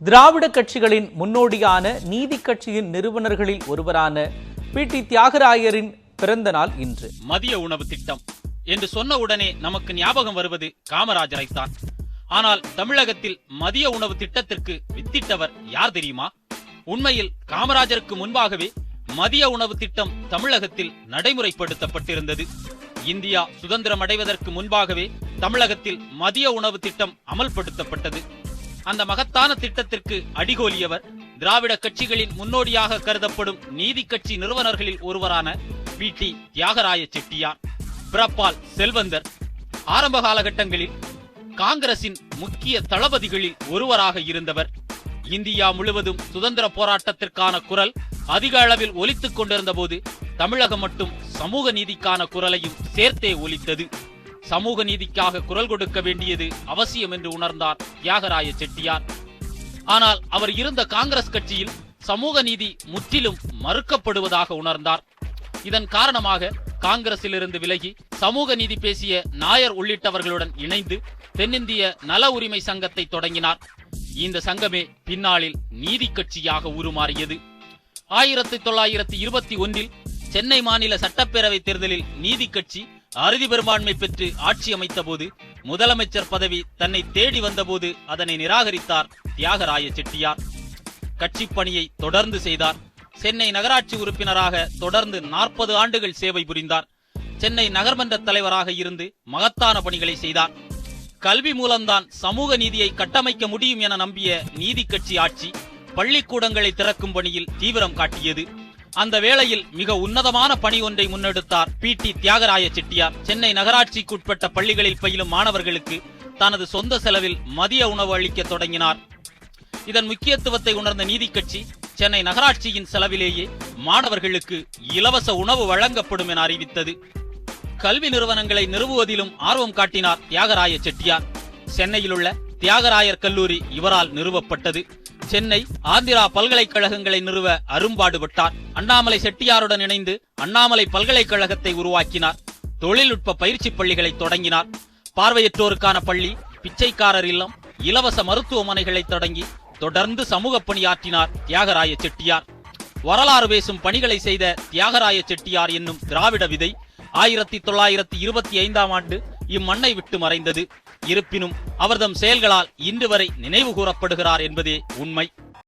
திராவிட கட்சிகளின் முன்னோடியான நீதி கட்சியின் நிறுவனர்களில் ஒருவரான பி.டி. தியாகராயரின் பிறந்த நாள் இன்று. மதிய உணவு திட்டம் என்று சொன்ன உடனே நமக்கு ஞாபகம் வருவது காமராஜரைத்தான். ஆனால் தமிழகத்தில் மதிய உணவு திட்டத்திற்கு வித்திட்டவர் யார் தெரியுமா? உண்மையில் காமராஜருக்கு முன்பாகவே மதிய உணவு திட்டம் தமிழகத்தில் நடைமுறைப்படுத்தப்பட்டிருந்தது. இந்தியா சுதந்திரம் அடைவதற்கு முன்பாகவே தமிழகத்தில் மதிய உணவு திட்டம் அமல்படுத்தப்பட்டது. அந்த மகத்தான திட்டத்திற்கு அடிகோலியவர் திராவிட கட்சிகளின் முன்னோடியாக கருதப்படும் நீதி கட்சி நிறுவனர்களில் ஒருவரான பி.டி. தியாகராய செட்டியார். பிறப்பால் செல்வந்தர். ஆரம்ப காலகட்டங்களில் காங்கிரசின் முக்கிய தளபதிகளில் ஒருவராக இருந்தவர். இந்தியா முழுவதும் சுதந்திர போராட்டத்திற்கான குரல் அதிக அளவில் ஒலித்துக் கொண்டிருந்த போது தமிழகம் மட்டும் சமூக நீதிக்கான குரலையும் சேர்த்தே ஒலித்தது. சமூக நீதிக்காக குரல் கொடுக்க வேண்டியது அவசியம் என்று உணர்ந்தார் தியாகராய செட்டியார். ஆனால் அவர் இருந்த காங்கிரஸ் கட்சியில் சமூக நீதி முற்றிலும் மறுக்கப்படுவதாக உணர்ந்தார். இதன் காரணமாக காங்கிரசிலிருந்து விலகி சமூக நீதி பேசிய நாயர் உள்ளிட்டவர்களுடன் இணைந்து தென்னிந்திய நல உரிமை சங்கத்தை தொடங்கினார். இந்த சங்கமே பின்னாளில் நீதி கட்சியாக உருமாறியது. 1921 சென்னை மாநில சட்டப்பேரவை தேர்தலில் நீதி கட்சி அறுதி பெரும்பான்மை பெற்று ஆட்சி அமைத்த போது முதலமைச்சர் பதவி தன்னை தேடி வந்தபோது அதனை நிராகரித்தார் தியாகராய செட்டியார். கட்சி பணியை தொடர்ந்து செய்தார். சென்னை நகராட்சி உறுப்பினராக தொடர்ந்து 40 ஆண்டுகள் சேவை புரிந்தார். சென்னை நகர்மன்ற தலைவராக இருந்து மகத்தான பணிகளை செய்தார். கல்வி மூலம்தான் சமூக நீதியை கட்டமைக்க முடியும் என நம்பிய நீதி கட்சி ஆட்சி பள்ளிக்கூடங்களை திறக்கும் பணியில் தீவிரம் காட்டியது. அந்த வேளையில் மிக உன்னதமான பணி ஒன்றை முன்னெடுத்தார் பி.டி. தியாகராய செட்டியார். சென்னை நகராட்சிக்குட்பட்ட பள்ளிகளில் பயிலும் மாணவர்களுக்கு தனது சொந்த செலவில் மதிய உணவு அளிக்க தொடங்கினார். இதன் முக்கியத்துவத்தை உணர்ந்த நீதி கட்சி சென்னை நகராட்சியின் செலவிலேயே மாணவர்களுக்கு இலவச உணவு வழங்கப்படும் என அறிவித்தது. கல்வி நிறுவனங்களை நிறுவுவதிலும் ஆர்வம் காட்டினார் தியாகராய செட்டியார். சென்னையில் உள்ள தியாகராயர் கல்லூரி இவரால் நிறுவப்பட்டது. சென்னை ஆந்திரா பல்கலைக்கழகங்களை நிறுவ அரும்பாடுபட்டார். அண்ணாமலை செட்டியாருடன் இணைந்து அண்ணாமலை பல்கலைக்கழகத்தை உருவாக்கினார். தொழில்நுட்ப பயிற்சி பள்ளிகளை தொடங்கினார். பார்வையற்றோருக்கான பள்ளி, பிச்சைக்காரர் இல்லம், இலவச மருத்துவமனைகளை தொடங்கி தொடர்ந்து சமூக பணியாற்றினார் தியாகராய செட்டியார். வரலாறு பேசும் பணிகளை செய்த தியாகராய செட்டியார் என்னும் திராவிட விதை 1925 ஆண்டு இம்மண்ணை விட்டு மறைந்தது. இருப்பினும் அவர்தம் செயல்களால் இன்று வரை நினைவு கூறப்படுகிறார் என்பதே உண்மை.